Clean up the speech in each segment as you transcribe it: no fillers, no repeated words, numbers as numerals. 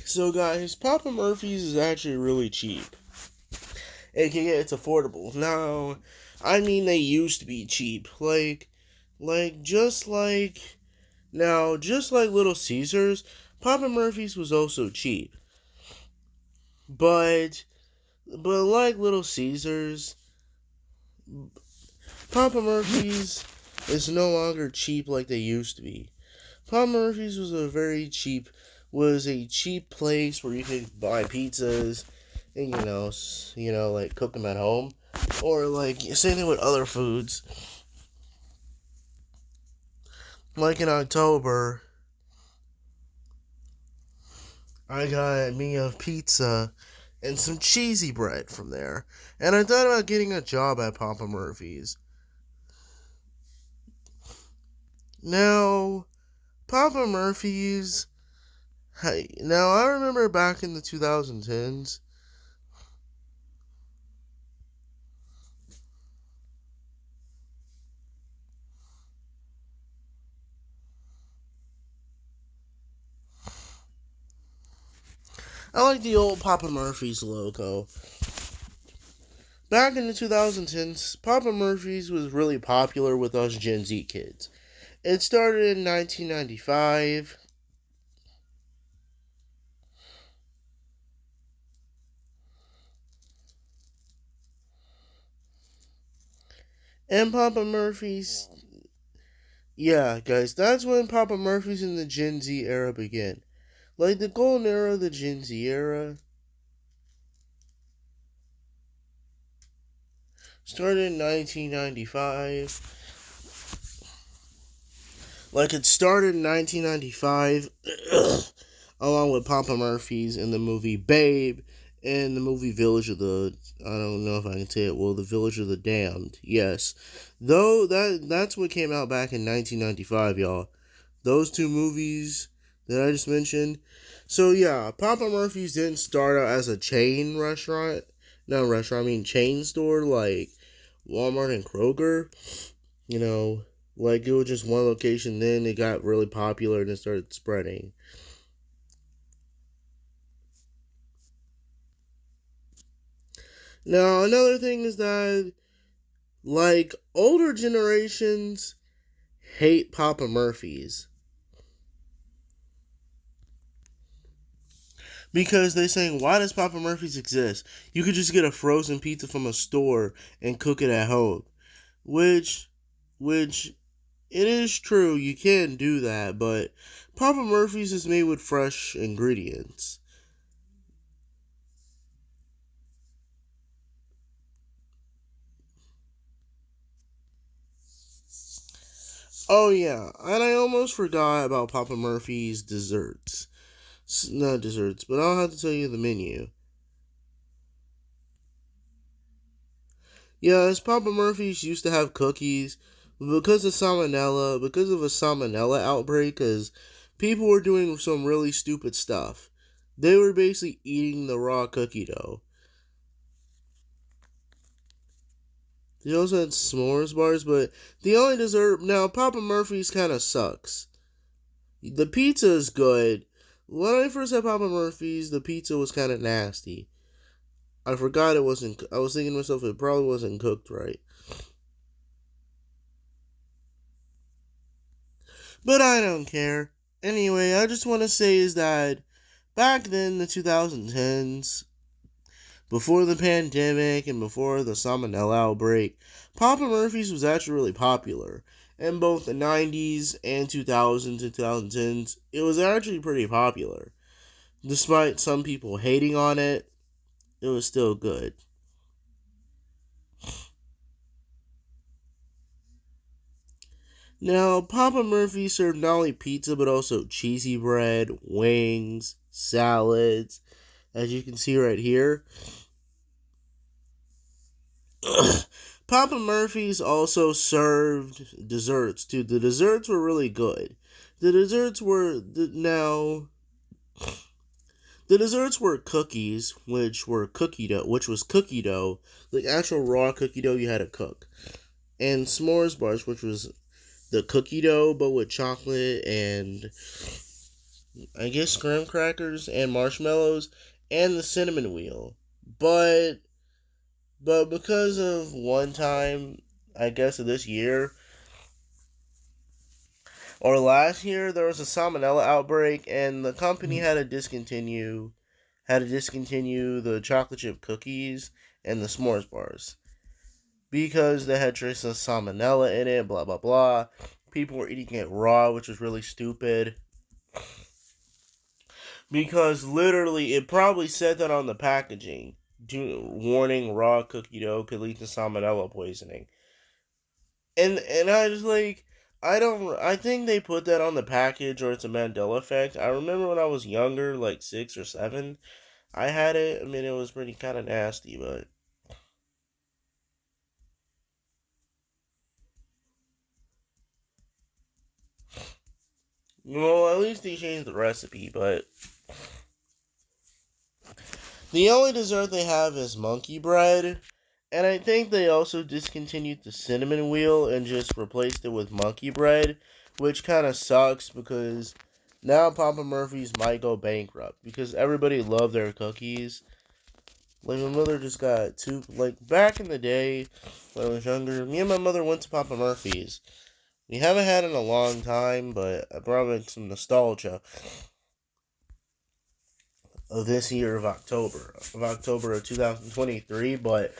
So guys, Papa Murphy's is actually really cheap. AKA it's affordable. Now, I mean they used to be cheap. Just like Little Caesars, Papa Murphy's was also cheap. But like Little Caesars, Papa Murphy's is no longer cheap like they used to be. Papa Murphy's was a cheap place where you could buy pizzas and like cook them at home, or like same thing with other foods. Like in October, I got me a pizza and some cheesy bread from there, and I thought about getting a job at Papa Murphy's. Now, Papa Murphy's. Hey, now I remember back in the 2010s. I like the old Papa Murphy's logo. Back in the 2010s, Papa Murphy's was really popular with us Gen Z kids. It started in 1995. And Papa Murphy's. Yeah, guys, that's when Papa Murphy's and the Gen Z era began. Like the golden era of the Gen Z era started in 1995. Like it started in 1995 along with Papa Murphy's in the movie Babe and the movie Village of the, I don't know if I can say it well, the Village of the Damned. Yes. Though that's what came out back in 1995, y'all. Those two movies that I just mentioned. So yeah, Papa Murphy's didn't start out as a chain restaurant. No restaurant, I mean chain store like Walmart and Kroger. Like it was just one location, then it got really popular and it started spreading. Now, another thing is that, like, older generations hate Papa Murphy's. Because they're saying, why does Papa Murphy's exist? You could just get a frozen pizza from a store and cook it at home. Which, it is true, you can do that, but Papa Murphy's is made with fresh ingredients. Oh yeah, and I almost forgot about Papa Murphy's desserts. Not desserts, but I'll have to tell you the menu. Yes, Papa Murphy's used to have cookies, but because of a salmonella outbreak, because people were doing some really stupid stuff. They were basically eating the raw cookie dough. They also had s'mores bars, but the only dessert now Papa Murphy's kind of sucks. The pizza is good. When I first had Papa Murphy's, the pizza was kind of nasty. I forgot it wasn't. I was thinking to myself, it probably wasn't cooked right. But I don't care. Anyway, I just want to say is that back then, the 2010s, before the pandemic and before the salmonella outbreak, Papa Murphy's was actually really popular. In both the 90s and 2000s and 2010s, it was actually pretty popular. Despite some people hating on it, it was still good. Now, Papa Murphy served not only pizza but also cheesy bread, wings, salads, as you can see right here. Papa Murphy's also served desserts too. The desserts were really good. The desserts were now. The desserts were cookies, which was cookie dough, like actual raw cookie dough you had to cook, and s'mores bars, which was the cookie dough but with chocolate and I guess graham crackers and marshmallows and the cinnamon wheel. But because of one time, I guess of this year or last year, there was a salmonella outbreak, and the company had to discontinue the chocolate chip cookies and the s'mores bars because they had traces of salmonella in it. Blah blah blah. People were eating it raw, which was really stupid. Because literally, it probably said that on the packaging. Warning: raw cookie dough could lead to salmonella poisoning. And I was like, I think they put that on the package, or it's a Mandela effect. I remember when I was younger, like 6 or 7, I had it. I mean, it was pretty kind of nasty, but well, at least they changed the recipe. But the only dessert they have is monkey bread. And I think they also discontinued the cinnamon wheel and just replaced it with monkey bread, which kind of sucks because now Papa Murphy's might go bankrupt because everybody loved their cookies. Like, my mother just got two, like, back in the day when I was younger, me and my mother went to Papa Murphy's. We haven't had it in a long time, but I brought back some nostalgia of this year of October of 2023, but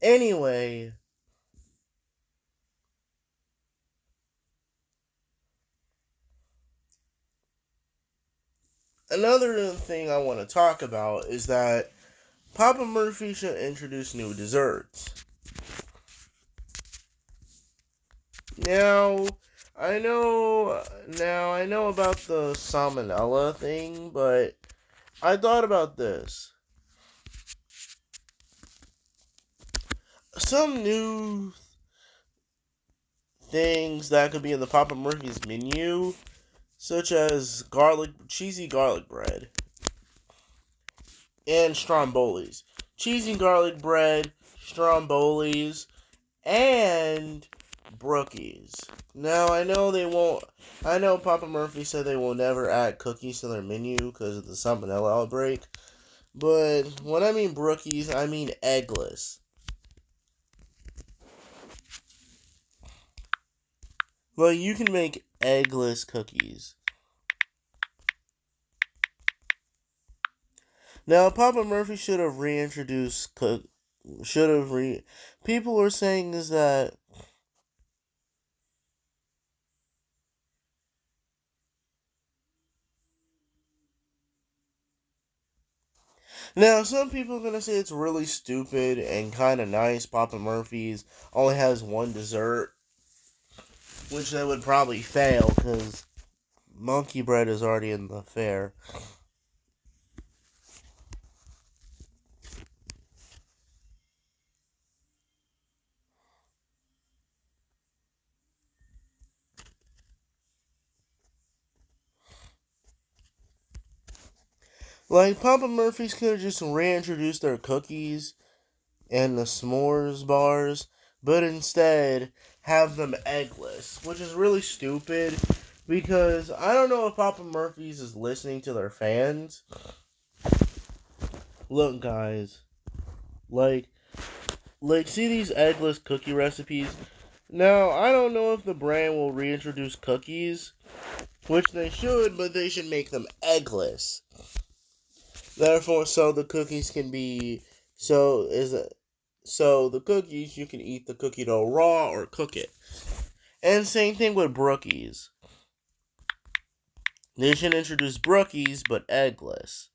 anyway, another thing I want to talk about is that Papa Murphy should introduce new desserts. Now, I know about the salmonella thing, but I thought about this. Some new things that could be in the Papa Murphy's menu, such as cheesy garlic bread, and strombolis. Cheesy garlic bread, strombolis, and brookies. Now, I know they won't. I know Papa Murphy said they will never add cookies to their menu because of the salmonella outbreak. But when I mean brookies, I mean eggless. Well, you can make eggless cookies. Now, Papa Murphy should have reintroduced should have people are saying is that now some people are gonna say it's really stupid and kind of nice. Papa Murphy's only has one dessert, which they would probably fail because monkey bread is already in the fair. Like, Papa Murphy's could have just reintroduced their cookies and the s'mores bars, but instead have them eggless, which is really stupid because I don't know if Papa Murphy's is listening to their fans. Look, guys, like, see these eggless cookie recipes? Now, I don't know if the brand will reintroduce cookies, which they should, but they should make them eggless. Therefore, so the cookies can be so is it so the cookies you can eat the cookie dough raw or cook it. And same thing with brookies. They should introduce brookies but eggless.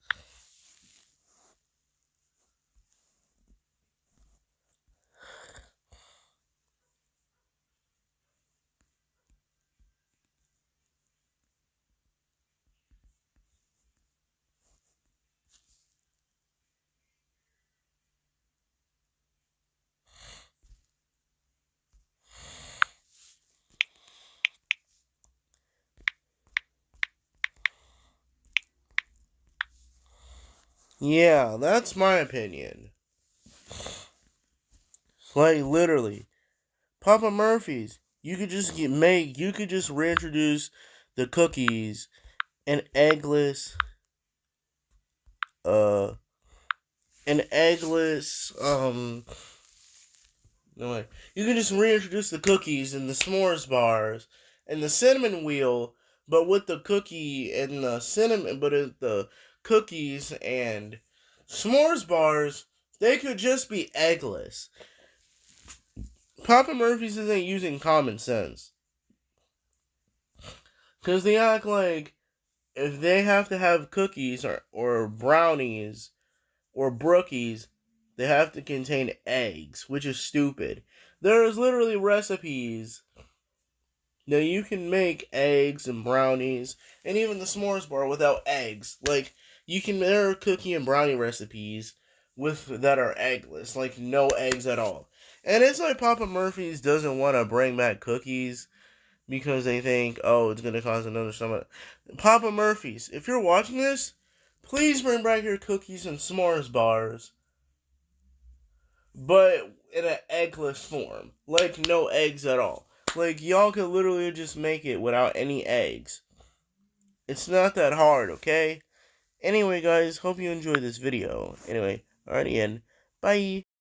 Yeah, that's my opinion. Like, literally, Papa Murphy's. You could just you could just reintroduce the cookies and eggless, uh, an eggless, no way. You can just reintroduce the cookies and the s'mores bars and the cinnamon wheel, but with the cookie and the cinnamon, but the cookies and s'mores bars, they could just be eggless. Papa Murphy's isn't using common sense. Because they act like if they have to have cookies or brownies or brookies, they have to contain eggs, which is stupid. There's literally recipes that you can make eggs and brownies and even the s'mores bar without eggs. Like there are cookie and brownie recipes that are eggless, like no eggs at all. And it's like Papa Murphy's doesn't want to bring back cookies because they think, oh, it's gonna cause another stomach. Papa Murphy's, if you're watching this, please bring back your cookies and s'mores bars, but in an eggless form. Like, no eggs at all. Like, y'all could literally just make it without any eggs. It's not that hard, okay? Anyway, guys, hope you enjoyed this video. Anyway, alrighty, and bye!